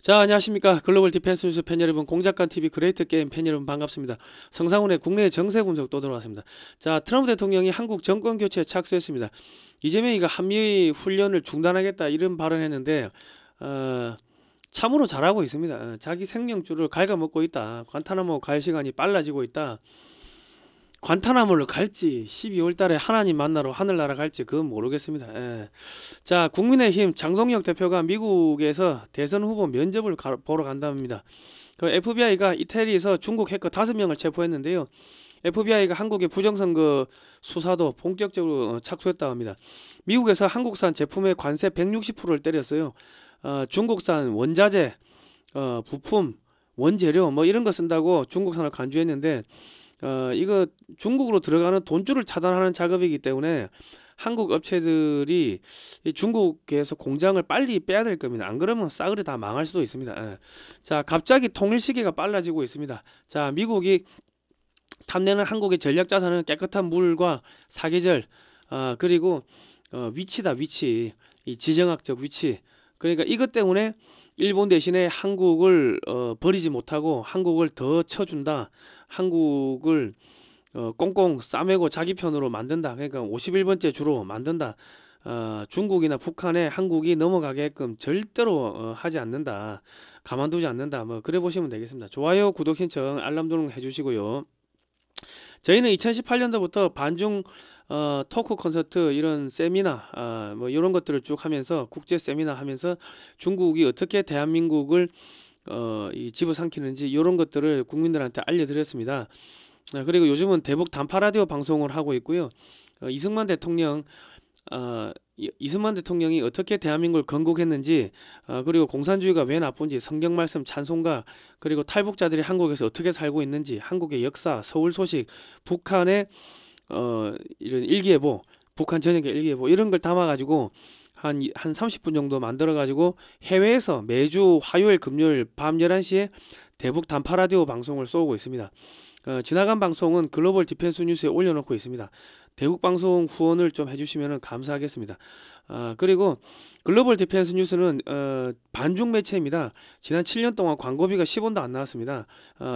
자, 안녕하십니까. 글로벌 디펜스 뉴스 팬 여러분, 공작관 TV 그레이트 게임 팬 여러분 반갑습니다. 성상훈의 국내 정세 분석 또 들어왔습니다. 자, 트럼프 대통령이 한국 정권 교체에 착수했습니다. 이재명이가 한미 훈련을 중단하겠다 이런 발언했는데 참으로 잘하고 있습니다. 자기 생명줄을 갉아먹고 있다. 관타나모 갈 시간이 빨라지고 있다. 관타나모를 갈지 12월 달에 하나님 만나러 하늘나라 갈지 그건 모르겠습니다. 자, 국민의힘 장동혁 대표가 미국에서 대선 후보 면접을 보러 간답니다. 그 FBI가 이태리에서 중국 해커 5명을 체포했는데요. FBI가 한국의 부정선거 수사도 본격적으로 착수했다고 합니다. 미국에서 한국산 제품의 관세 160%를 때렸어요. 중국산 원자재, 부품, 원재료 뭐 이런 거 쓴다고 중국산을 간주했는데 이거 중국으로 들어가는 돈줄을 차단하는 작업이기 때문에 한국 업체들이 이 중국에서 공장을 빨리 빼야 될 겁니다. 안 그러면 싸그리 다 망할 수도 있습니다. 자, 갑자기 통일 시기가 빨라지고 있습니다. 자, 미국이 탐내는 한국의 전략 자산은 깨끗한 물과 사계절, 그리고 위치다, 위치, 이 지정학적 위치. 그러니까 이것 때문에 일본 대신에 한국을 버리지 못하고 한국을 더 쳐준다. 한국을 꽁꽁 싸매고 자기 편으로 만든다. 그러니까 51번째 주로 만든다. 중국이나 북한에 한국이 넘어가게끔 절대로 하지 않는다. 가만두지 않는다. 뭐 그래 보시면 되겠습니다. 좋아요, 구독 신청, 알람 등록 해주시고요. 저희는 2018년도부터 반중 토크 콘서트 이런 세미나 뭐 이런 것들을 쭉 하면서 국제 세미나 하면서 중국이 어떻게 대한민국을 이 집어삼키는지 이런 것들을 국민들한테 알려드렸습니다. 그리고 요즘은 대북 단파 라디오 방송을 하고 있고요. 이승만 대통령 이승만 대통령이 어떻게 대한민국을 건국했는지, 그리고 공산주의가 왜 나쁜지, 성경 말씀 찬송가, 그리고 탈북자들이 한국에서 어떻게 살고 있는지, 한국의 역사, 서울 소식, 북한의 이런 일기예보, 북한 전역의 일기예보 이런 걸 담아가지고 한 30분 정도 만들어가지고 해외에서 매주 화요일, 금요일 밤 11시에 대북 단파 라디오 방송을 쏘고 있습니다. 지나간 방송은 글로벌 디펜스 뉴스에 올려놓고 있습니다. 대북 방송 후원을 좀 해주시면 감사하겠습니다. 그리고 글로벌 디펜스 뉴스는 반중 매체입니다. 지난 7년 동안 광고비가 10원도 안 나왔습니다.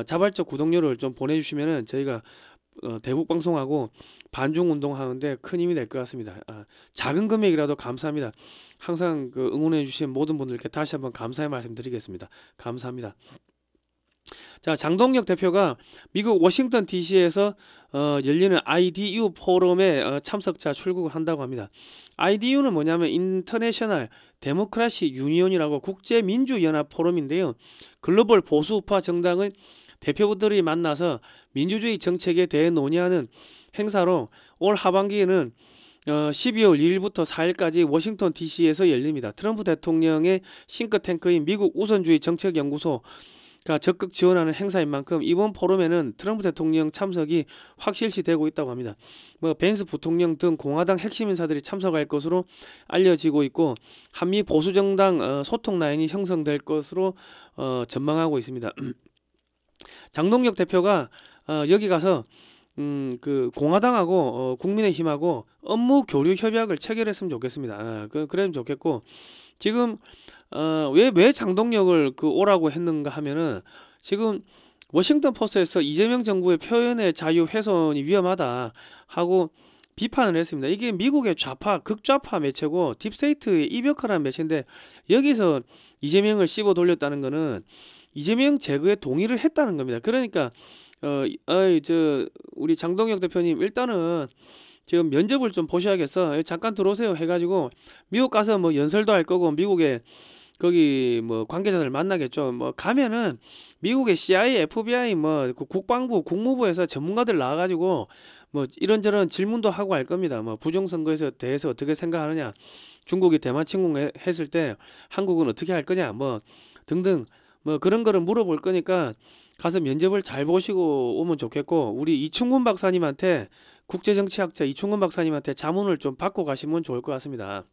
자발적 구독료를 좀 보내주시면 저희가 대북 방송하고 반중 운동하는데 큰 힘이 될 것 같습니다. 작은 금액이라도 감사합니다. 항상 응원해 주신 모든 분들께 다시 한번 감사의 말씀 드리겠습니다. 감사합니다. 자, 장동혁 대표가 미국 워싱턴 DC에서 열리는 IDU 포럼에 참석자 출국을 한다고 합니다. IDU는 뭐냐면 인터내셔널 데모크라시 유니온이라고 국제민주연합 포럼인데요. 글로벌 보수우파 정당을 대표들이 만나서 민주주의 정책에 대해 논의하는 행사로 올 하반기에는 12월 2일부터 4일까지 워싱턴 DC에서 열립니다. 트럼프 대통령의 싱크탱크인 미국 우선주의 정책연구소가 적극 지원하는 행사인 만큼 이번 포럼에는 트럼프 대통령 참석이 확실시되고 있다고 합니다. 벤스 부통령 등 공화당 핵심 인사들이 참석할 것으로 알려지고 있고, 한미 보수정당 소통 라인이 형성될 것으로 전망하고 있습니다. 장동혁 대표가 여기 가서 그 공화당하고 국민의힘하고 업무 교류 협약을 체결했으면 좋겠습니다. 그러면 좋겠고, 지금 왜 장동혁을 오라고 했는가 하면은, 지금 워싱턴 포스트에서 이재명 정부의 표현의 자유 훼손이 위험하다 하고 비판을 했습니다. 이게 미국의 좌파, 극좌파 매체고 딥스테이트의 이벽화라는 매체인데, 여기서 이재명을 씹어 돌렸다는 거는 이재명 제거에 동의를 했다는 겁니다. 그러니까 우리 장동혁 대표님 일단은 지금 면접을 좀 보셔야겠어. 잠깐 들어오세요 해가지고 미국 가서 뭐 연설도 할 거고 미국에 거기 뭐 관계자들 만나겠죠. 뭐 가면은 미국의 CIA, FBI 뭐 국방부, 국무부에서 전문가들 나와가지고 뭐 이런저런 질문도 하고 할 겁니다. 뭐 부정선거에 대해서 어떻게 생각하느냐, 중국이 대만 침공했을 때 한국은 어떻게 할 거냐, 뭐 등등 뭐 그런 거를 물어볼 거니까 가서 면접을 잘 보시고 오면 좋겠고, 우리 이충근 박사님한테, 국제정치학자 이충근 박사님한테 자문을 좀 받고 가시면 좋을 것 같습니다.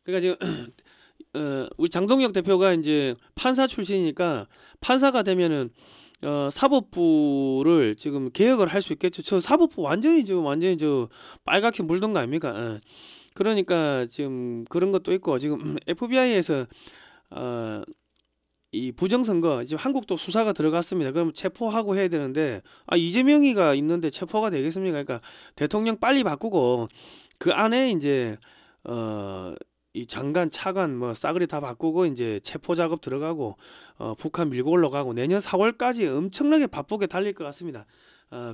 그러니까 지금 우리 장동혁 대표가 이제 판사 출신이니까 판사가 되면은 사법부를 지금 개혁을 할 수 있겠죠. 저 사법부 완전히 저 빨갛게 물든 거 아닙니까? 그러니까 지금 그런 것도 있고, 지금 FBI에서 이 부정선거 지금 한국도 수사가 들어갔습니다. 그럼 체포하고 해야 되는데 이재명이가 있는데 체포가 되겠습니까? 그러니까 대통령 빨리 바꾸고 그 안에 이제 이 장관, 차관 뭐 싸그리 다 바꾸고 이제 체포 작업 들어가고 북한 밀고 올라가고 내년 4월까지 엄청나게 바쁘게 달릴 것 같습니다.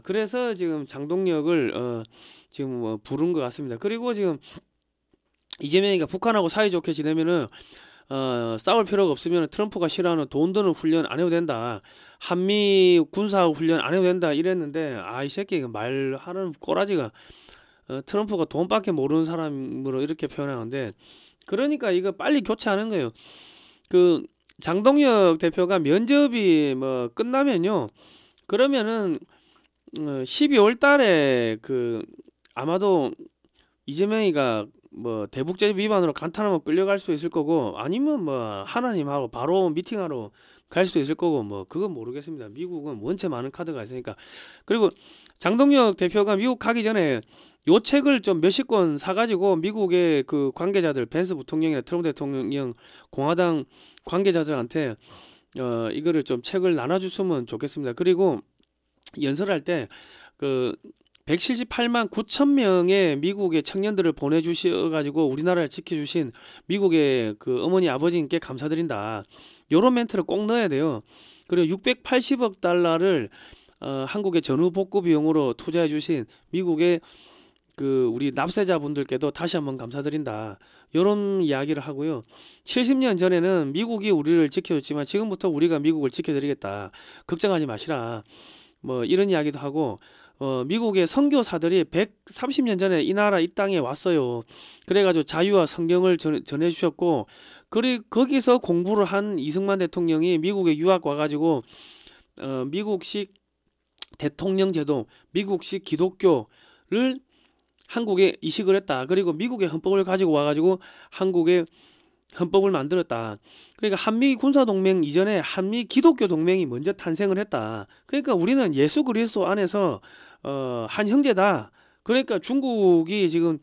그래서 지금 장동혁을 지금 뭐 부른 것 같습니다. 그리고 지금 이재명이가 북한하고 사이좋게 지내면은 싸울 필요가 없으면 트럼프가 싫어하는 돈 드는 훈련 안 해도 된다. 한미 군사 훈련 안 해도 된다 이랬는데 이 새끼 말하는 꼬라지가 트럼프가 돈밖에 모르는 사람으로 이렇게 표현하는데 그러니까 이거 빨리 교체하는 거예요. 그 장동혁 대표가 면접이 뭐 끝나면요. 그러면은 12월 달에 아마도 이재명이가 뭐 대북제재 위반으로 간탄하면 끌려갈 수도 있을 거고 아니면 뭐 하나님하고 바로 미팅하러 갈 수도 있을 거고 뭐 그건 모르겠습니다. 미국은 원체 많은 카드가 있으니까. 그리고 장동혁 대표가 미국 가기 전에 요 책을 좀 몇십 권 사가지고 미국의 그 관계자들 벤스 부통령이나 트럼프 대통령 공화당 관계자들한테 이거를 좀 책을 나눠줬으면 좋겠습니다. 그리고 연설할 때 178만 9천 명의 미국의 청년들을 보내주셔가지고 우리나라를 지켜주신 미국의 그 어머니 아버지님께 감사드린다. 요런 멘트를 꼭 넣어야 돼요. 그리고 680억 달러를 한국의 전후 복구 비용으로 투자해주신 미국의 우리 납세자분들께도 다시 한번 감사드린다. 요런 이야기를 하고요. 70년 전에는 미국이 우리를 지켜줬지만 지금부터 우리가 미국을 지켜드리겠다. 걱정하지 마시라. 뭐 이런 이야기도 하고 미국의 선교사들이 130년 전에 이 나라 이 땅에 왔어요. 그래가지고 자유와 성경을 전해주셨고 그리고 거기서 공부를 한 이승만 대통령이 미국에 유학 와가지고 미국식 대통령 제도, 미국식 기독교를 한국에 이식을 했다. 그리고 미국의 헌법을 가지고 와가지고 한국의 헌법을 만들었다. 그러니까 한미 군사동맹 이전에 한미 기독교 동맹이 먼저 탄생을 했다. 그러니까 우리는 예수 그리스도 안에서 한 형제다. 그러니까 중국이 지금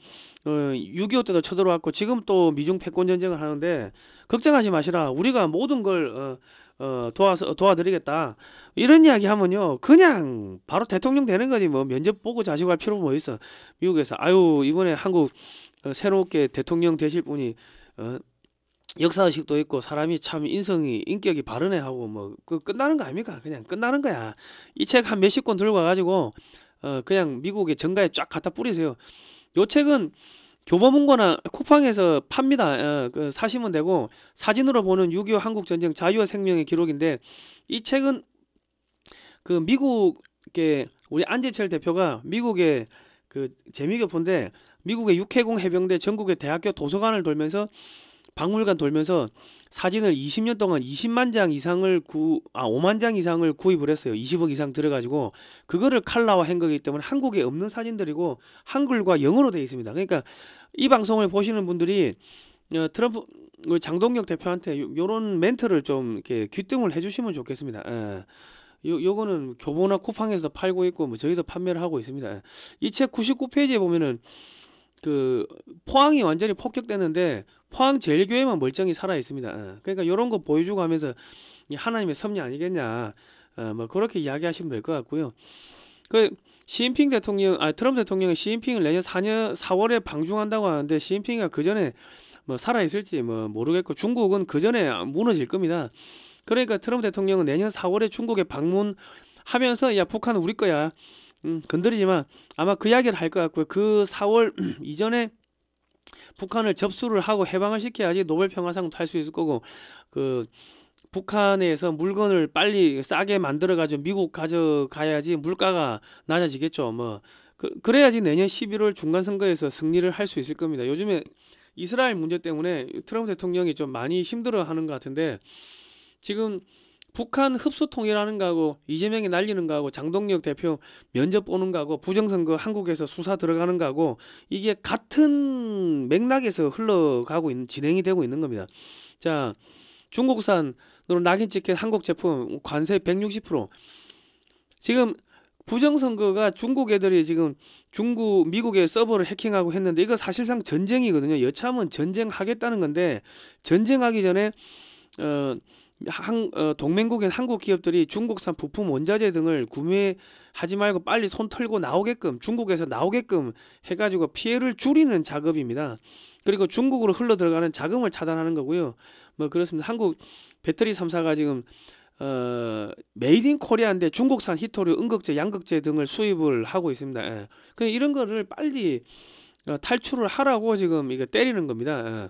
6.25 때도 쳐들어왔고 지금 또 미중 패권 전쟁을 하는데 걱정하지 마시라. 우리가 모든 걸 도와드리겠다. 이런 이야기 하면요. 그냥 바로 대통령 되는 거지. 뭐 면접 보고 자시고 할 필요 뭐 있어. 미국에서 이번에 한국 새롭게 대통령 되실 분이 역사의식도 있고 사람이 참 인격이 바르네 하고 뭐 끝나는 거 아닙니까? 그냥 끝나는 거야. 이 책 한 몇십 권 들고 와가지고 그냥 미국의 정가에 쫙 갖다 뿌리세요. 요 책은 교보문고나 쿠팡에서 팝니다. 사시면 되고 사진으로 보는 6.25 한국전쟁 자유와 생명의 기록인데 이 책은 미국의 우리 안재철 대표가 미국의 재미교포인데 미국의 육해공 해병대 전국의 대학교 도서관을 돌면서 박물관 돌면서 사진을 20년 동안 20만 장 이상을 5만 장 이상을 구입을 했어요. 20억 이상 들어가지고 그거를 칼라화한 거기 때문에 한국에 없는 사진들이고 한글과 영어로 되어 있습니다. 그러니까 이 방송을 보시는 분들이 트럼프 장동혁 대표한테 요런 멘트를 좀 이렇게 귀뜸을 해주시면 좋겠습니다. 요거는 교보나 쿠팡에서 팔고 있고 뭐 저희도 판매를 하고 있습니다. 이 책 99페이지에 보면은 포항이 완전히 폭격됐는데 포항 제일교회만 멀쩡히 살아 있습니다. 그러니까 이런 거 보여주고 하면서 하나님의 섭리 아니겠냐 뭐 그렇게 이야기하시면 될 것 같고요. 시진핑 대통령 트럼프 대통령이 시진핑을 내년 4월에 방중한다고 하는데 시진핑이 그 전에 뭐 살아 있을지 뭐 모르겠고 중국은 그 전에 무너질 겁니다. 그러니까 트럼프 대통령은 내년 4월에 중국에 방문하면서 야 북한은 우리 거야. 건드리지만 아마 그 이야기를 할 것 같고요. 그 4월 이전에 북한을 접수를 하고 해방을 시켜야지 노벨 평화상도 탈 수 있을 거고 북한에서 물건을 빨리 싸게 만들어 가지고 미국 가져가야지 물가가 낮아지겠죠. 뭐 그래야지 내년 11월 중간 선거에서 승리를 할 수 있을 겁니다. 요즘에 이스라엘 문제 때문에 트럼프 대통령이 좀 많이 힘들어하는 것 같은데 지금 북한 흡수 통일하는 거하고 이재명이 날리는 거하고 장동혁 대표 면접 보는 거하고 부정선거 한국에서 수사 들어가는 거하고 이게 같은 맥락에서 진행이 되고 있는 겁니다. 자, 중국산으로 낙인 찍힌 한국 제품 관세 160%. 지금 부정선거가 중국 애들이 지금 미국의 서버를 해킹하고 했는데 이거 사실상 전쟁이거든요. 여차하면 전쟁하겠다는 건데 전쟁하기 전에 동맹국인 한국 기업들이 중국산 부품 원자재 등을 구매하지 말고 빨리 손 털고 나오게끔, 중국에서 나오게끔 해가지고 피해를 줄이는 작업입니다. 그리고 중국으로 흘러 들어가는 자금을 차단하는 거고요. 뭐 그렇습니다. 한국 배터리 3사가 지금 메이드 인 코리아인데 중국산 히토류, 음극재, 양극재 등을 수입을 하고 있습니다. 예. 근데 이런 거를 빨리 탈출을 하라고 지금 이거 때리는 겁니다. 예.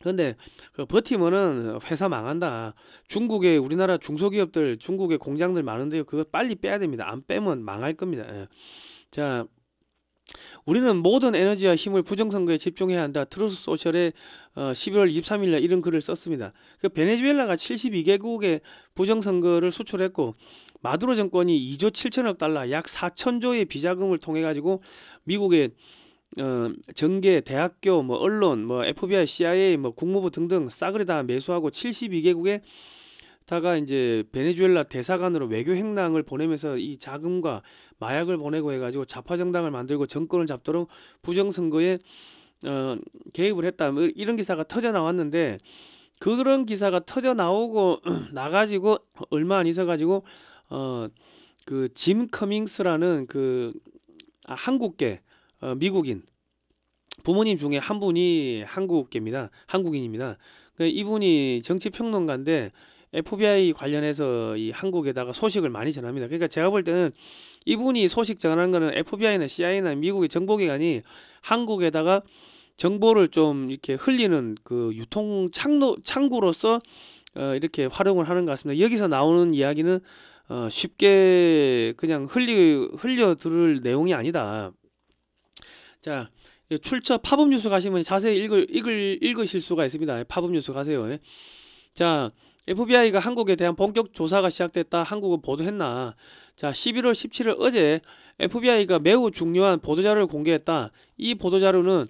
근데 그 버티면은 회사 망한다. 중국에 우리나라 중소기업들, 중국에 공장들 많은데요. 그거 빨리 빼야 됩니다. 안 빼면 망할 겁니다. 예. 자, 우리는 모든 에너지와 힘을 부정선거에 집중해야 한다. 트루스 소셜에 11월 23일 날 이런 글을 썼습니다. 그 베네수엘라가 72개국의 부정선거를 수출했고 마두로 정권이 2조 7천억 달러, 약 4천조의 비자금을 통해 가지고 미국의 정계, 대학교, 뭐 언론, 뭐 FBI, CIA, 뭐 국무부 등등 싸그리 다 매수하고 72개국에 다가 이제 베네수엘라 대사관으로 외교 행랑을 보내면서 이 자금과 마약을 보내고 해가지고 좌파 정당을 만들고 정권을 잡도록 부정선거에 개입을 했다. 뭐 이런 기사가 터져 나왔는데 그런 기사가 터져 나오고 나가지고 얼마 안 있어가지고 그 짐 커밍스라는 그 한국계 미국인 부모님 중에 한 분이 한국인입니다. 이분이 정치평론가인데 FBI 관련해서 이 한국에다가 소식을 많이 전합니다. 그러니까 제가 볼 때는 이분이 소식 전하는 거는 FBI나 CIA나 미국의 정보기관이 한국에다가 정보를 좀 이렇게 흘리는 그 유통 창구로서 이렇게 활용을 하는 것 같습니다. 여기서 나오는 이야기는 쉽게 그냥 흘려 들을 내용이 아니다. 자, 출처 팝업뉴스 가시면 자세히 읽으실 수가 있습니다. 팝업뉴스 가세요. 자, FBI가 한국에 대한 본격 조사가 시작됐다. 한국은 보도했나? 자, 11월 17일 어제 FBI가 매우 중요한 보도자료를 공개했다. 이 보도자료는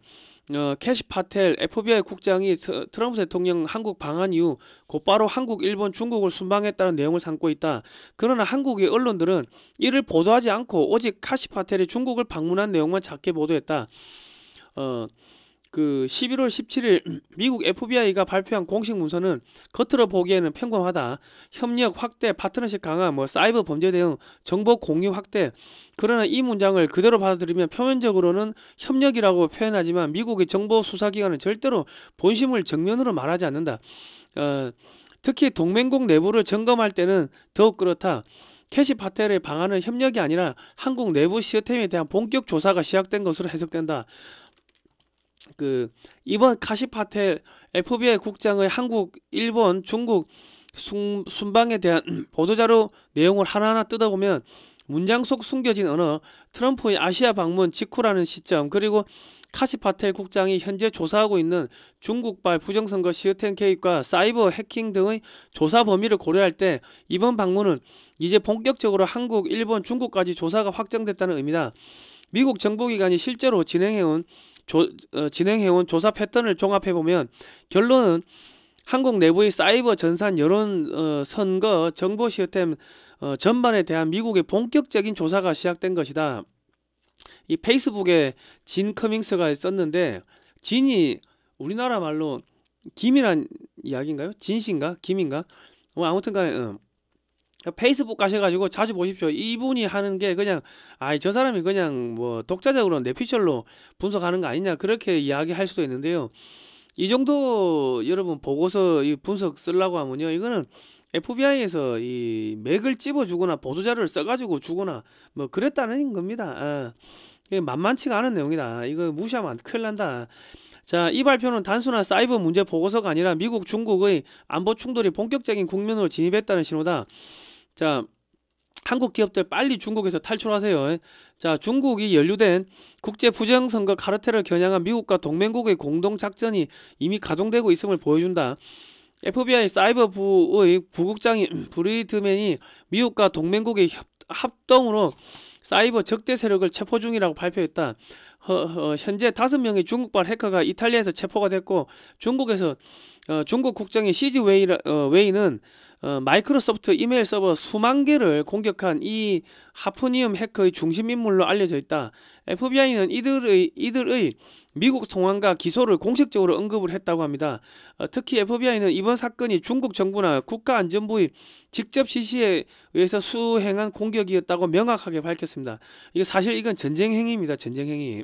캐시 파텔 FBI 국장이 트럼프 대통령 한국 방한 이후 곧바로 한국, 일본, 중국을 순방했다는 내용을 담고 있다. 그러나 한국의 언론들은 이를 보도하지 않고 오직 카시 파텔이 중국을 방문한 내용만 작게 보도했다. 그 11월 17일 미국 FBI가 발표한 공식 문서는 겉으로 보기에는 평범하다. 협력 확대, 파트너십 강화, 뭐 사이버 범죄 대응, 정보 공유 확대. 그러나 이 문장을 그대로 받아들이면 표면적으로는 협력이라고 표현하지만 미국의 정보 수사기관은 절대로 본심을 정면으로 말하지 않는다. 특히 동맹국 내부를 점검할 때는 더욱 그렇다. 캐시 파텔의 방안은 협력이 아니라 한국 내부 시스템에 대한 본격 조사가 시작된 것으로 해석된다. 그 이번 카시 파텔 FBI 국장의 한국, 일본, 중국 순방에 대한 보도자료 내용을 하나하나 뜯어보면 문장 속 숨겨진 언어, 트럼프의 아시아 방문 직후라는 시점, 그리고 카시 파텔 국장이 현재 조사하고 있는 중국발 부정선거 시스템 개입과 사이버 해킹 등의 조사 범위를 고려할 때 이번 방문은 이제 본격적으로 한국, 일본, 중국까지 조사가 확정됐다는 의미다. 미국 정보기관이 실제로 진행해온 조사 패턴을 종합해보면 결론은 한국 내부의 사이버 전산, 여론, 선거, 정보 시스템 전반에 대한 미국의 본격적인 조사가 시작된 것이다. 이 페이스북에 진 커밍스가 썼는데 진이 우리나라 말로 김이란 이야기인가요? 진씨인가? 김인가? 아무튼간에 페이스북 가셔가지고 자주 보십시오. 이분이 하는 게 그냥 저 사람이 그냥 뭐 독자적으로 뇌피셜로 분석하는 거 아니냐 그렇게 이야기할 수도 있는데요. 이 정도 여러분 보고서 이 분석 쓰려고 하면요, 이거는 FBI에서 이 맥을 찝어주거나 보도자료를 써가지고 주거나 뭐 그랬다는 겁니다. 이게 만만치가 않은 내용이다. 이거 무시하면 큰일 난다. 자, 이 발표는 단순한 사이버 문제 보고서가 아니라 미국, 중국의 안보 충돌이 본격적인 국면으로 진입했다는 신호다. 자, 한국 기업들 빨리 중국에서 탈출하세요. 자, 중국이 연루된 국제 부정선거 카르텔을 겨냥한 미국과 동맹국의 공동작전이 이미 가동되고 있음을 보여준다. FBI 사이버부의 부국장인 브리드맨이 미국과 동맹국의 합동으로 사이버 적대 세력을 체포 중이라고 발표했다. 현재 5명의 중국발 해커가 이탈리아에서 체포가 됐고 중국에서 중국 국장인 시지 웨이는 마이크로소프트 이메일 서버 수만 개를 공격한 이 하프니움 해커의 중심 인물로 알려져 있다. FBI는 이들의 미국 송환과 기소를 공식적으로 언급을 했다고 합니다. 특히 FBI는 이번 사건이 중국 정부나 국가안전부의 직접 지시에 의해서 수행한 공격이었다고 명확하게 밝혔습니다. 이게 사실 이건 전쟁 행위입니다. 전쟁 행위.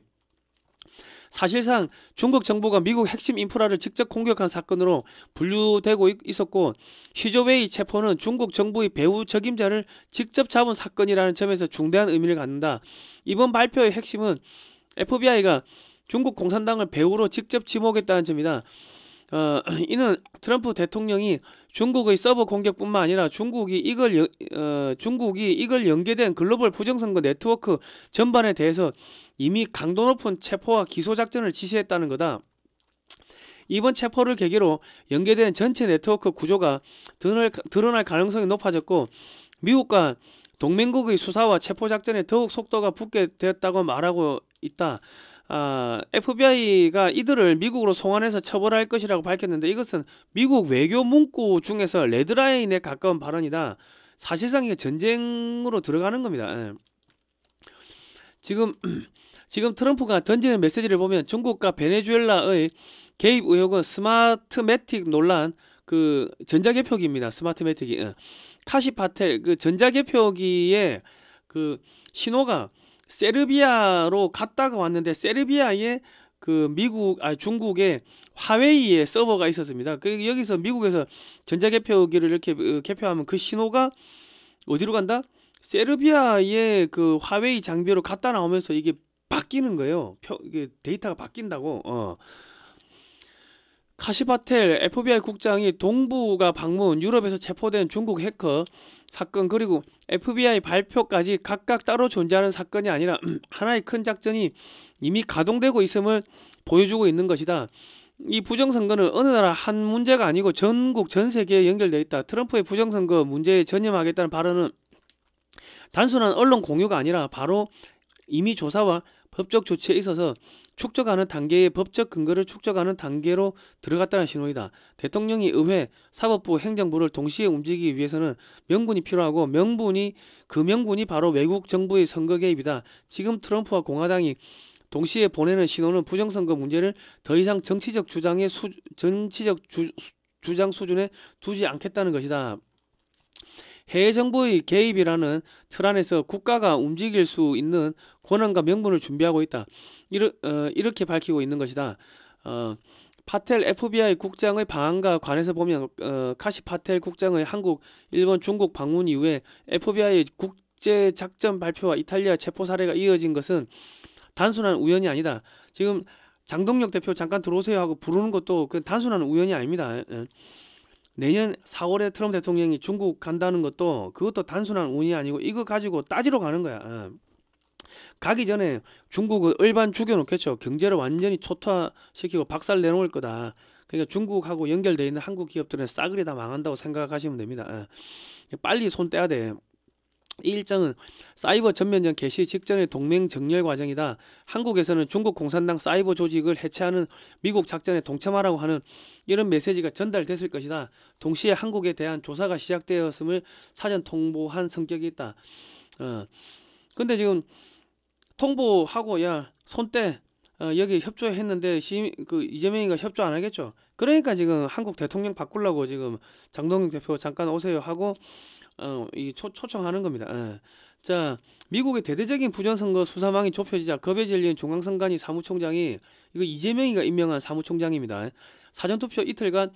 사실상 중국 정부가 미국 핵심 인프라를 직접 공격한 사건으로 분류되고 있었고, 시조웨이 체포는 중국 정부의 배후 적임자를 직접 잡은 사건이라는 점에서 중대한 의미를 갖는다. 이번 발표의 핵심은 FBI가 중국 공산당을 배후로 직접 지목했다는 점이다. 이는 트럼프 대통령이 중국의 서버 공격뿐만 아니라 중국이 이걸 연계된 글로벌 부정선거 네트워크 전반에 대해서 이미 강도 높은 체포와 기소 작전을 지시했다는 거다. 이번 체포를 계기로 연계된 전체 네트워크 구조가 드러날 가능성이 높아졌고, 미국과 동맹국의 수사와 체포 작전에 더욱 속도가 붙게 되었다고 말하고 있다. FBI가 이들을 미국으로 송환해서 처벌할 것이라고 밝혔는데, 이것은 미국 외교 문구 중에서 레드라인에 가까운 발언이다. 사실상 이게 전쟁으로 들어가는 겁니다. 지금 트럼프가 던지는 메시지를 보면 중국과 베네수엘라의 개입 의혹은 스마트매틱 논란, 그 전자개표기입니다. 스마트매틱이 카시파텔 그 전자개표기의 그 신호가 세르비아로 갔다가 왔는데, 세르비아에 그 중국의 화웨이의 서버가 있었습니다. 여기서 미국에서 전자개표기를 이렇게 개표하면 그 신호가 어디로 간다? 세르비아의 그 화웨이 장비로 갔다 나오면서 이게 바뀌는 거예요. 이게 데이터가 바뀐다고. 카시파텔 FBI 국장이 동부가 방문, 유럽에서 체포된 중국 해커 사건, 그리고 FBI 발표까지 각각 따로 존재하는 사건이 아니라 하나의 큰 작전이 이미 가동되고 있음을 보여주고 있는 것이다. 이 부정선거는 어느 나라 한 문제가 아니고 전국 전 세계에 연결되어 있다. 트럼프의 부정선거 문제에 전념하겠다는 발언은 단순한 언론 공유가 아니라 바로 이미 조사와 법적 조치에 있어서 축적하는 단계의 법적 근거를 축적하는 단계로 들어갔다는 신호이다. 대통령이 의회, 사법부, 행정부를 동시에 움직이기 위해서는 명분이 필요하고, 그 명분이 바로 외국 정부의 선거 개입이다. 지금 트럼프와 공화당이 동시에 보내는 신호는 부정선거 문제를 더 이상 정치적 주장 수준에 두지 않겠다는 것이다. 해외 정부의 개입이라는 틀 안에서 국가가 움직일 수 있는 권한과 명분을 준비하고 있다. 이렇게 밝히고 있는 것이다. 파텔 FBI 국장의 방한과 관해서 보면 카시 파텔 국장의 한국, 일본, 중국 방문 이후에 FBI의 국제작전 발표와 이탈리아 체포 사례가 이어진 것은 단순한 우연이 아니다. 지금 장동혁 대표 잠깐 들어오세요 하고 부르는 것도 그 단순한 우연이 아닙니다. 내년 4월에 트럼프 대통령이 중국 간다는 것도 그것도 단순한 운이 아니고 이거 가지고 따지러 가는 거야. 가기 전에 중국을 일반 죽여놓겠죠. 경제를 완전히 초토화시키고 박살 내놓을 거다. 그러니까 중국하고 연결되어 있는 한국 기업들은 싸그리 다 망한다고 생각하시면 됩니다. 빨리 손 떼야 돼. 이 일정은 사이버 전면전 개시 직전의 동맹 정렬 과정이다. 한국에서는 중국 공산당 사이버 조직을 해체하는 미국 작전에 동참하라고 하는 이런 메시지가 전달됐을 것이다. 동시에 한국에 대한 조사가 시작되었음을 사전 통보한 성격이 있다. 근데 지금 통보하고 야 손 떼, 여기 협조했는데 이재명이가 협조 안 하겠죠. 그러니까 지금 한국 대통령 바꾸려고 지금 장동영 대표 잠깐 오세요 하고 초청하는 겁니다. 자, 미국의 대대적인 부정선거 수사망이 좁혀지자 겁에 질린 중앙선관위 사무총장이, 이거 이재명이가 임명한 사무총장입니다. 사전투표 이틀간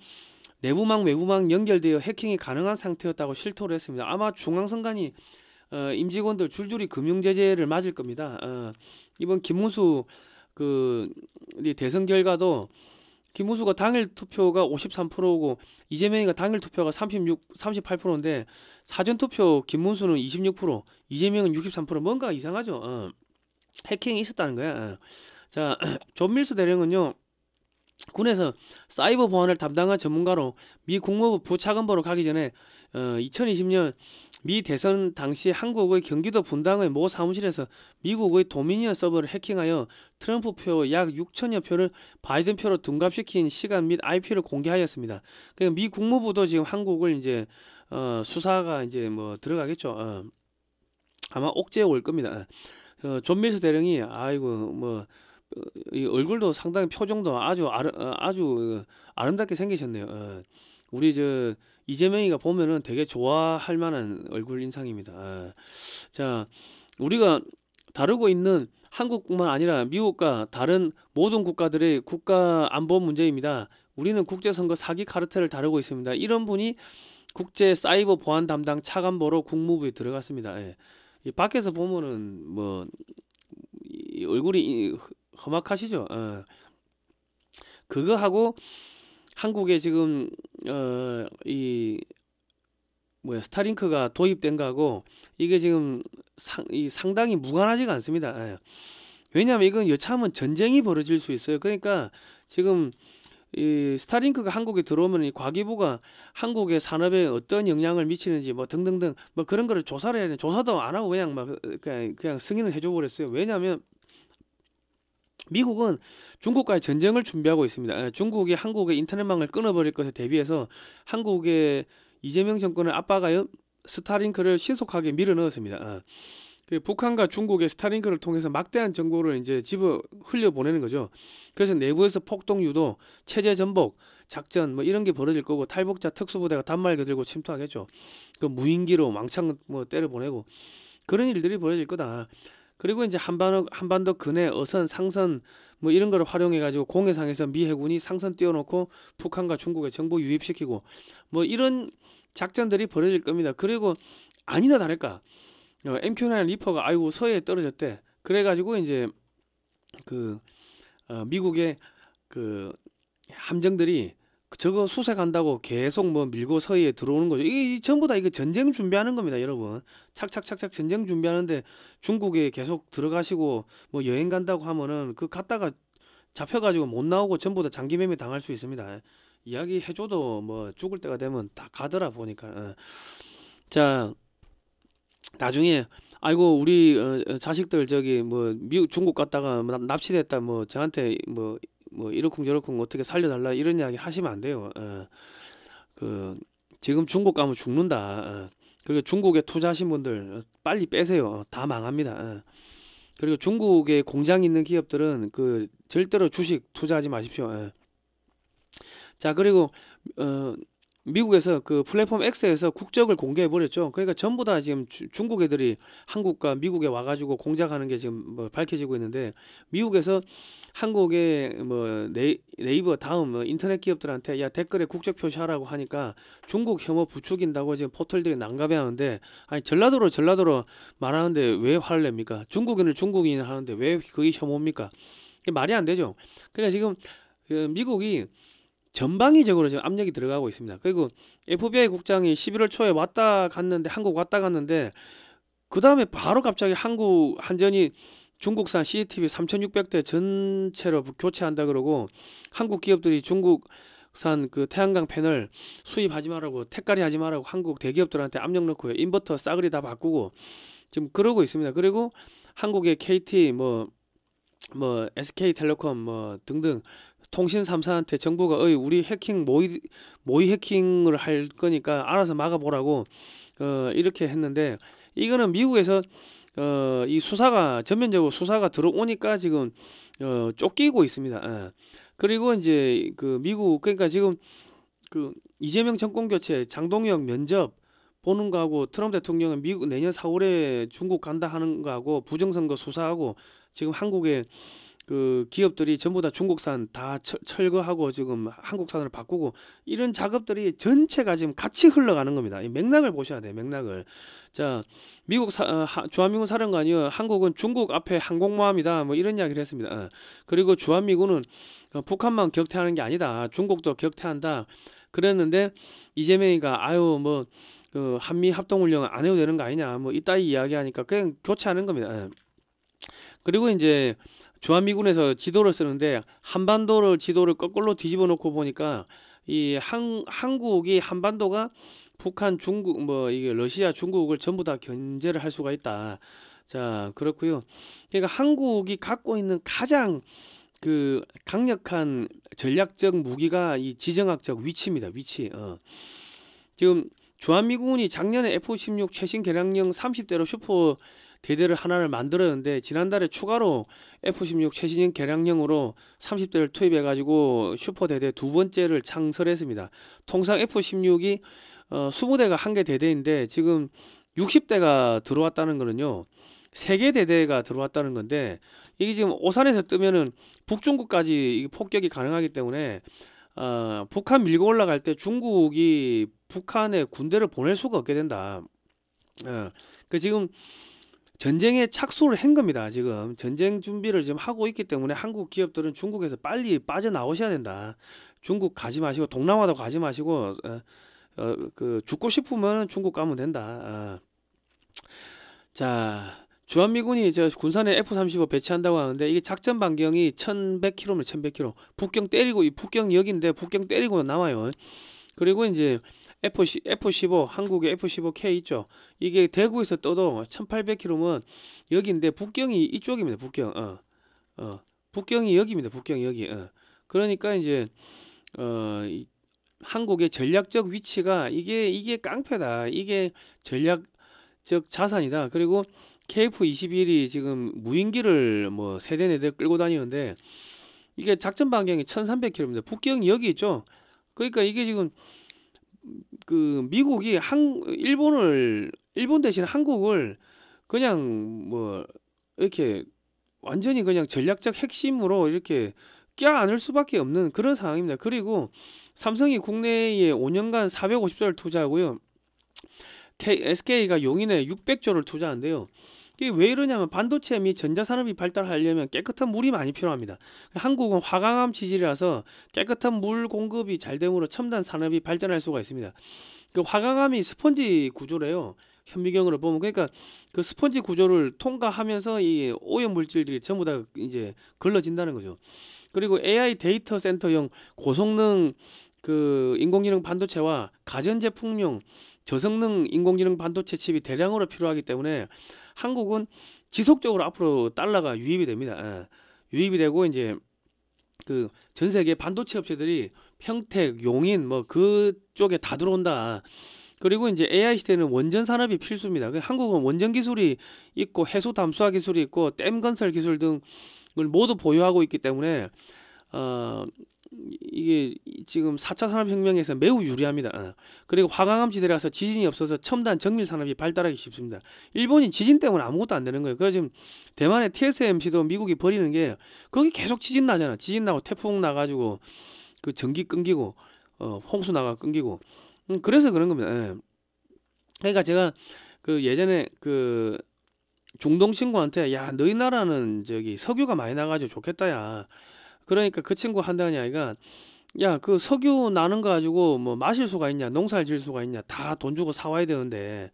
내부망 외부망 연결되어 해킹이 가능한 상태였다고 실토를 했습니다. 아마 중앙선관위 임직원들 줄줄이 금융제재를 맞을 겁니다. 이번 김문수 대선 결과도 김문수가 당일 투표가 53%고 이재명이가 당일 투표가 38%인데 사전투표 김문수는 26%, 이재명은 63%. 뭔가 이상하죠. 해킹이 있었다는 거야. 자, 존 밀스 대령은요, 군에서 사이버 보안을 담당한 전문가로 미 국무부 부차관보로 가기 전에 2020년 미 대선 당시 한국의 경기도 분당의 모 사무실에서 미국의 도미니언 서버를 해킹하여 트럼프 표 약 6천여 표를 바이든 표로 둔갑시킨 시간 및 IP를 공개하였습니다. 그러니까 미 국무부도 지금 한국을 이제 수사가 이제 뭐 들어가겠죠. 아마 옥죄어 올 겁니다. 존 밀스 대령이 아이고 뭐 이 얼굴도 상당히 표정도 아주 아름답게 생기셨네요. 우리 저 이재명이가 보면은 되게 좋아할 만한 얼굴 인상입니다. 자, 우리가 다루고 있는 한국뿐만 아니라 미국과 다른 모든 국가들의 국가 안보 문제입니다. 우리는 국제선거 사기 카르텔을 다루고 있습니다. 이런 분이 국제 사이버 보안 담당 차관보로 국무부에 들어갔습니다. 이 밖에서 보면은 뭐 이 얼굴이 험악하시죠. 그거 하고 한국에 지금 이 뭐야 스타링크가 도입된 거하고 이게 지금 상당히 무관하지가 않습니다. 왜냐하면 이건 여차하면 전쟁이 벌어질 수 있어요. 그러니까 지금 이 스타링크가 한국에 들어오면 이 과기부가 한국의 산업에 어떤 영향을 미치는지 뭐 등등등 뭐 그런 거를 조사를 해야 돼. 조사도 안 하고 그냥 막 그냥 승인을 해줘 버렸어요. 왜냐하면 미국은 중국과의 전쟁을 준비하고 있습니다. 중국이 한국의 인터넷망을 끊어버릴 것에 대비해서 한국의 이재명 정권을 압박하여 스타링크를 신속하게 밀어넣었습니다. 북한과 중국의 스타링크를 통해서 막대한 정보를 이제 집어 흘려 보내는 거죠. 그래서 내부에서 폭동 유도, 체제 전복, 작전 뭐 이런 게 벌어질 거고 탈북자 특수부대가 단말기 들고 침투하겠죠. 그 무인기로 왕창 뭐 때려 보내고 그런 일들이 벌어질 거다. 그리고 이제 한반도 근해 어선 상선 뭐 이런 거를 활용해 가지고 공해상에서 미 해군이 상선 띄워놓고 북한과 중국의 정보 유입시키고 뭐 이런 작전들이 벌어질 겁니다. 그리고 아니다 다를까 MQ-9 리퍼가 아이고 서해에 떨어졌대. 그래가지고 이제 미국의 그 함정들이 저거 수색한다고 계속 뭐 밀고 서해에 들어오는 거죠. 이게 전부 다 이거 전쟁 준비하는 겁니다, 여러분. 착착착착 전쟁 준비하는데 중국에 계속 들어가시고 뭐 여행 간다고 하면은 그 갔다가 잡혀가지고 못 나오고 전부 다 장기 매매 당할 수 있습니다. 이야기 해줘도 뭐 죽을 때가 되면 다 가더라 보니까. 자, 나중에 아이고 우리 자식들 저기 뭐 미국 중국 갔다가 납치됐다 뭐 저한테 뭐 이러쿵저러쿵 어떻게 살려달라 이런 이야기 하시면 안 돼요. 그 지금 중국 가면 죽는다. 그리고 중국에 투자하신 분들 빨리 빼세요. 다 망합니다. 그리고 중국에 공장 있는 기업들은 그 절대로 주식 투자하지 마십시오. 자, 그리고 미국에서 그 플랫폼 X에서 국적을 공개해 버렸죠. 그러니까 전부 다 지금 중국 애들이 한국과 미국에 와가지고 공작하는 게 지금 뭐 밝혀지고 있는데 미국에서 한국의 뭐 네이버 다음 뭐 인터넷 기업들한테 야 댓글에 국적 표시하라고 하니까 중국 혐오 부추긴다고 지금 포털들이 난감해하는데 아니 전라도로 말하는데 왜 화를 냅니까? 중국인을 중국인을 하는데 왜 그게 혐오입니까? 이게 말이 안 되죠. 그러니까 지금 미국이 전방위적으로 지금 압력이 들어가고 있습니다. 그리고 FBI 국장이 11월 초에 한국 왔다 갔는데 그 다음에 바로 갑자기 한국 한전이 중국산 CCTV 3,600대 전체로 교체한다 그러고 한국 기업들이 중국산 그 태양광 패널 수입하지 말라고 택가리 하지 말라고 한국 대기업들한테 압력 넣고요. 인버터 싸그리 다 바꾸고 지금 그러고 있습니다. 그리고 한국의 KT 뭐 SK텔레콤 뭐 등등 통신 3사한테 정부가 우리 해킹 모의 해킹을 할 거니까 알아서 막아보라고 이렇게 했는데 이거는 미국에서 이 수사가 전면적으로 수사가 들어오니까 지금 쫓기고 있습니다. 그리고 이제 그 미국 그러니까 지금 그 이재명 정권 교체 장동혁 면접 보는 거하고 트럼프 대통령은 미국 내년 4월에 중국 간다 하는 거하고 부정선거 수사하고 지금 한국에 그 기업들이 전부 다 중국산 다 철거하고 지금 한국산으로 바꾸고 이런 작업들이 전체가 지금 같이 흘러가는 겁니다. 이 맥락을 보셔야 돼요. 맥락을. 자, 미국 주한미군 사령관이요. 한국은 중국 앞에 항공모함이다. 뭐 이런 이야기를 했습니다. 그리고 주한미군은 북한만 격퇴하는 게 아니다. 중국도 격퇴한다. 그랬는데 이재명이가 아유 뭐 한미 합동훈련 안 해도 되는 거 아니냐. 뭐 이따위 이야기하니까 그냥 교체하는 겁니다. 그리고 이제 주한미군에서 지도를 쓰는데 한반도를 지도를 거꾸로 뒤집어 놓고 보니까 이 한국이 한반도가 북한, 중국, 뭐 이게 러시아, 중국을 전부 다 견제를 할 수가 있다. 자, 그렇고요. 그러니까 한국이 갖고 있는 가장 그 강력한 전략적 무기가 이 지정학적 위치입니다. 위치. 지금 주한미군이 작년에 F-16 최신 개량형 30대로 슈퍼 대대를 하나를 만들었는데 지난달에 추가로 F-16 최신형 개량형으로 30대를 투입해가지고 슈퍼 대대 두 번째를 창설했습니다. 통상 F-16이 20대가 한 개 대대인데 지금 60대가 들어왔다는 거는요. 3개 대대가 들어왔다는 건데 이게 지금 오산에서 뜨면은 북중국까지 폭격이 가능하기 때문에 북한 밀고 올라갈 때 중국이 북한에 군대를 보낼 수가 없게 된다. 그 지금 전쟁에 착수를 한 겁니다. 지금 전쟁 준비를 지금 하고 있기 때문에 한국 기업들은 중국에서 빨리 빠져나오셔야 된다. 중국 가지 마시고 동남아도 가지 마시고 그 죽고 싶으면 중국 가면 된다. 자, 주한미군이 저 군산에 F-35 배치한다고 하는데 이게 작전 반경이 1100km입니다. 1100km. 북경 때리고 이 북경 여기인데 북경 때리고 남아요. 그리고 이제 F-15 한국의 F-15K 있죠. 이게 대구에서 떠도 1800km면 여기인데 북경이 이쪽입니다. 북경. 북경이 여기입니다. 북경 여기. 그러니까 이제 한국의 전략적 위치가 이게 깡패다. 이게 전략적 자산이다. 그리고 KF-21이 지금 무인기를 뭐 세대 네대 끌고 다니는데 이게 작전 반경이 1300km입니다. 북경이 여기 있죠. 그러니까 이게 지금 그 미국이 일본 대신 한국을 그냥 뭐 이렇게 완전히 그냥 전략적 핵심으로 이렇게 껴안을 수밖에 없는 그런 상황입니다. 그리고 삼성이 국내에 5년간 450조를 투자하고요. SK가 용인에 600조를 투자한대요. 이게 왜 이러냐면 반도체 및 전자산업이 발달하려면 깨끗한 물이 많이 필요합니다. 한국은 화강암 지질이라서 깨끗한 물 공급이 잘 되므로 첨단 산업이 발전할 수가 있습니다. 그 화강암이 스펀지 구조래요. 현미경으로 보면 그러니까 그 스펀지 구조를 통과하면서 이 오염 물질들이 전부 다 이제 걸러진다는 거죠. 그리고 AI 데이터 센터용 고성능 그 인공지능 반도체와 가전제품용 저성능 인공지능 반도체 칩이 대량으로 필요하기 때문에 한국은 지속적으로 앞으로 달러가 유입이 됩니다. 유입이 되고 이제 그 전 세계 반도체 업체들이 평택, 용인 뭐 그쪽에 다 들어온다. 그리고 이제 AI 시대는 원전 산업이 필수입니다. 한국은 원전 기술이 있고 해수 담수화 기술이 있고 댐 건설 기술 등을 모두 보유하고 있기 때문에 이게 지금 4차 산업혁명에서 매우 유리합니다. 그리고 화강암 지대라서 지진이 없어서 첨단 정밀 산업이 발달하기 쉽습니다. 일본이 지진 때문에 아무것도 안 되는 거예요. 그래서 지금 대만의 TSMC도 미국이 버리는 게 거기 계속 지진 나잖아. 지진 나고 태풍 나가지고 그 전기 끊기고 홍수 나가 끊기고 그래서 그런 겁니다. 예. 그러니까 제가 그 예전에 그 중동 친구한테 야 너희 나라는 저기 석유가 많이 나가지고 좋겠다 야. 그러니까 그 친구 한다는 이야기가 야 그 석유 나는 거 가지고 뭐 마실 수가 있냐 농사를 지을 수가 있냐 다 돈 주고 사와야 되는데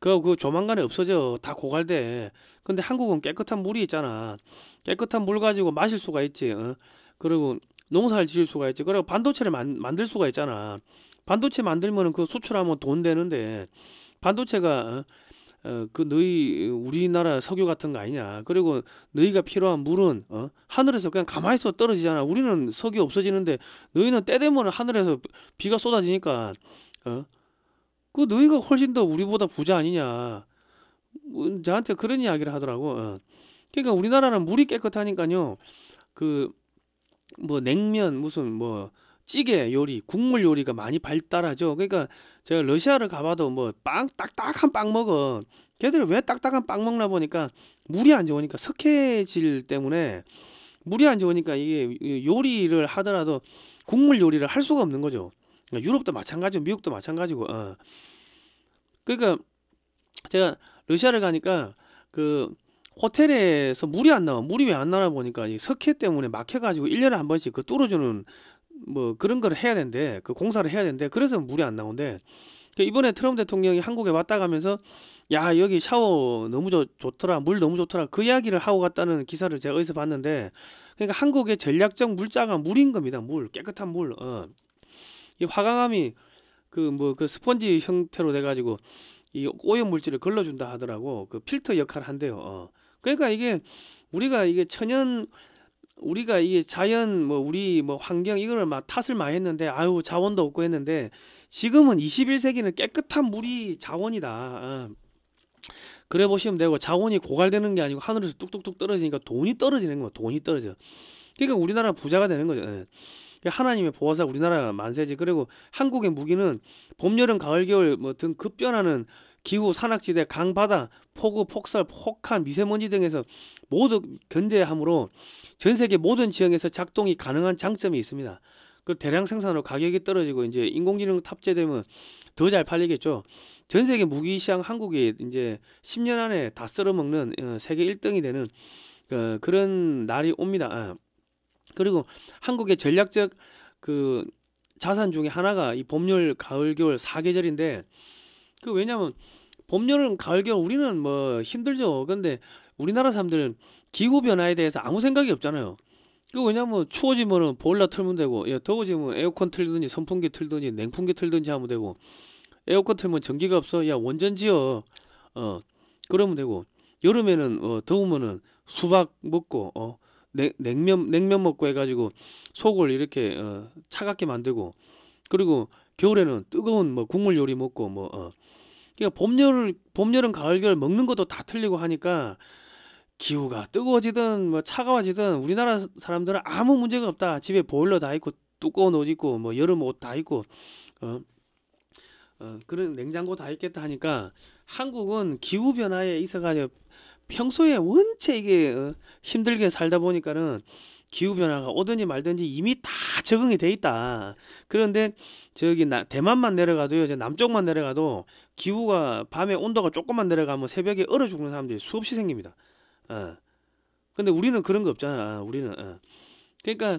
그 조만간에 없어져 다 고갈돼. 근데 한국은 깨끗한 물이 있잖아. 깨끗한 물 가지고 마실 수가 있지. 그리고 농사를 지을 수가 있지. 그리고 반도체를 만들 수가 있잖아. 반도체 만들면은 그 수출하면 돈 되는데 반도체가 그 너희 우리나라 석유 같은 거 아니냐. 그리고 너희가 필요한 물은 하늘에서 그냥 가만히 있어 떨어지잖아. 우리는 석유 없어지는데 너희는 때 되면 하늘에서 비가 쏟아지니까 그 너희가 훨씬 더 우리보다 부자 아니냐. 저한테 그런 이야기를 하더라고. 그러니까 우리나라는 물이 깨끗하니까요. 그 뭐 냉면 무슨 뭐 찌개 요리, 국물 요리가 많이 발달하죠. 그러니까 제가 러시아를 가봐도 뭐 빵 딱딱한 빵 먹어. 걔들이 왜 딱딱한 빵 먹나 보니까 물이 안 좋으니까 석회질 때문에 물이 안 좋으니까 이게 요리를 하더라도 국물 요리를 할 수가 없는 거죠. 그러니까 유럽도 마찬가지고 미국도 마찬가지고. 그러니까 제가 러시아를 가니까 그 호텔에서 물이 안 나와. 물이 왜 안 나나 보니까 이 석회 때문에 막혀가지고 1년에 한 번씩 그 뚫어주는 뭐 그런 걸 해야 된대. 그 공사를 해야 된대. 그래서 물이 안 나온대. 이번에 트럼프 대통령이 한국에 왔다 가면서 야 여기 샤워 너무 좋더라, 물 너무 좋더라, 그 이야기를 하고 갔다는 기사를 제가 어디서 봤는데, 그러니까 한국의 전략적 물자가 물인 겁니다. 물, 깨끗한 물. 이 화강암이 그 스펀지 형태로 돼가지고 이 오염 물질을 걸러준다 하더라고. 그 필터 역할을 한대요. 그러니까 이게 우리가 이게 우리가 이게 자연 우리 환경 이거를 막 탓을 많이 했는데, 아유 자원도 없고 했는데, 지금은 21세기는 깨끗한 물이 자원이다. 그래 보시면 되고, 자원이 고갈되는 게 아니고 하늘에서 뚝뚝뚝 떨어지니까 돈이 떨어지는 거야. 돈이 떨어져. 그러니까 우리나라 부자가 되는 거죠. 하나님의 보호사 우리나라 만세지. 그리고 한국의 무기는 봄, 여름, 가을, 겨울 등 급변하는 기후, 산악지대, 강, 바다, 폭우, 폭설, 혹한, 미세먼지 등에서 모두 견제함으로 전 세계 모든 지역에서 작동이 가능한 장점이 있습니다. 그 대량 생산으로 가격이 떨어지고 이제 인공지능 탑재되면 더 잘 팔리겠죠. 전 세계 무기 시장 한국이 이제 10년 안에 다 쓸어먹는 세계 1등이 되는 그런 날이 옵니다. 그리고 한국의 전략적 그 자산 중에 하나가 이 봄, 여름, 가을, 겨울 4계절인데, 왜냐면 봄, 여름, 가을, 겨울 우리는 힘들죠. 근데 우리나라 사람들은 기후 변화에 대해서 아무 생각이 없잖아요. 왜냐면 추워지면은 보일러 틀면 되고, 더워지면 에어컨 틀든지 선풍기 틀든지 냉풍기 틀든지 하면 되고, 에어컨 틀면 전기가 없어, 야 원전 지어, 그러면 되고, 여름에는 더우면은 수박 먹고 냉면 먹고 해가지고 속을 이렇게 차갑게 만들고, 그리고 겨울에는 뜨거운 국물 요리 먹고 그러니까 봄, 여름, 가을, 겨울 먹는 것도 다 틀리고 하니까 기후가 뜨거워지든 차가워지든 우리나라 사람들은 아무 문제가 없다. 집에 보일러 다 있고 두꺼운 옷 입고 여름 옷 다 입고 그런 냉장고 다 있겠다 하니까, 한국은 기후 변화에 있어가지고 평소에 원체 이게 힘들게 살다 보니까는 기후 변화가 오든지 말든지 이미 다 적응이 돼 있다. 그런데 저기 대만만 내려가도요, 이제 남쪽만 내려가도 기후가 밤에 온도가 조금만 내려가면 새벽에 얼어 죽는 사람들이 수없이 생깁니다. 근데 우리는 그런 거 없잖아. 우리는 그러니까,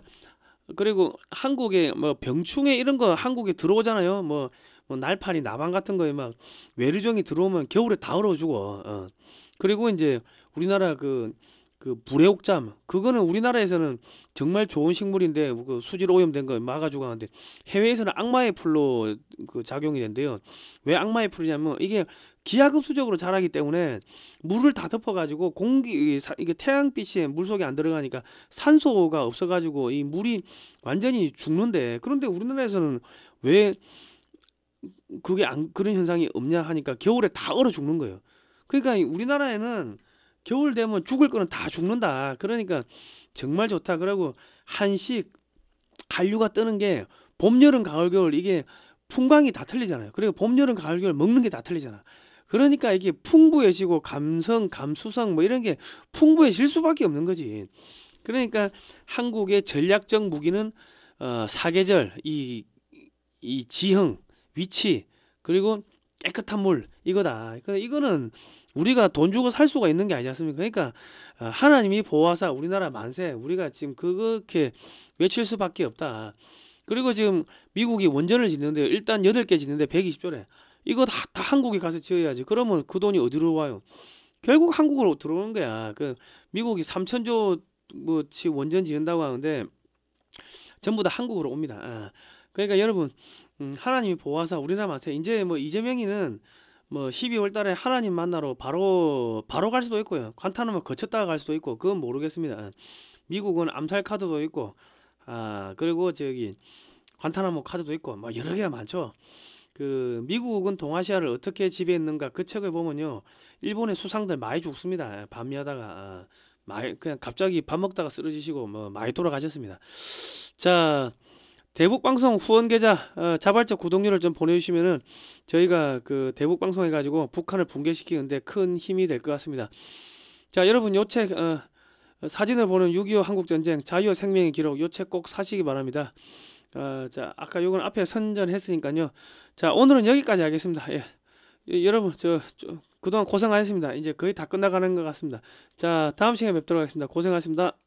그리고 한국에 병충해 이런 거 한국에 들어오잖아요. 날파리, 나방 같은 거에 막 외류종이 들어오면 겨울에 다 얼어 죽어. 그리고 이제 우리나라 그 불애옥잠, 그거는 우리나라에서는 정말 좋은 식물인데 그 수질 오염된 거 막아주고 하는데, 해외에서는 악마의 풀로 그 작용이 된대요. 왜 악마의 풀이냐면 이게 기하급수적으로 자라기 때문에 물을 다 덮어가지고 이게 태양빛이 물 속에 안 들어가니까 산소가 없어가지고 이 물이 완전히 죽는데, 그런데 우리나라에서는 왜 그런 현상이 없냐 하니까 겨울에 다 얼어 죽는 거예요. 그러니까 우리나라에는 겨울 되면 죽을 거는 다 죽는다. 그러니까 정말 좋다. 그리고 한류가 뜨는 게 봄, 여름, 가을, 겨울 이게 풍광이 다 틀리잖아요. 그리고 봄, 여름, 가을, 겨울 먹는 게 다 틀리잖아. 그러니까 이게 풍부해지고 감성, 감수성 이런 게 풍부해질 수밖에 없는 거지. 그러니까 한국의 전략적 무기는 사계절, 이 지형, 위치, 그리고 깨끗한 물, 이거다. 이거는 우리가 돈 주고 살 수가 있는 게 아니지 않습니까? 그러니까 하나님이 보호하사 우리나라 만세, 우리가 지금 그렇게 외칠 수밖에 없다. 그리고 지금 미국이 원전을 짓는데 일단 8개 짓는데 120조래. 이거 다 한국에 가서 지어야지. 그러면 그 돈이 어디로 와요? 결국 한국으로 들어오는 거야. 미국이 3천조 치 원전 짓는다고 하는데 전부 다 한국으로 옵니다. 그러니까 여러분, 하나님이 보호하사 우리나라 만세. 이제 이재명이는 12월 달에 하나님 만나러 바로 갈 수도 있고요. 관타나모 거쳤다가 갈 수도 있고, 그건 모르겠습니다. 미국은 암살 카드도 있고, 그리고 저기 관타나모 카드도 있고, 여러 개가 많죠. 미국은 동아시아를 어떻게 지배했는가, 그 책을 보면요, 일본의 수상들 많이 죽습니다. 밤미하다가 그냥 갑자기 밥 먹다가 쓰러지시고 많이 돌아가셨습니다. 자, 대북방송 후원 계좌 자발적 구독료를 좀 보내주시면은 저희가 대북방송 해가지고 북한을 붕괴시키는데 큰 힘이 될 것 같습니다. 자, 여러분, 요 책 사진을 보는 6.25 한국전쟁 자유와 생명의 기록, 요 책 꼭 사시기 바랍니다. 자, 아까 요건 앞에 선전했으니까요. 자, 오늘은 여기까지 하겠습니다. 여러분, 그동안 고생하셨습니다. 이제 거의 다 끝나가는 것 같습니다. 자, 다음 시간에 뵙도록 하겠습니다. 고생하셨습니다.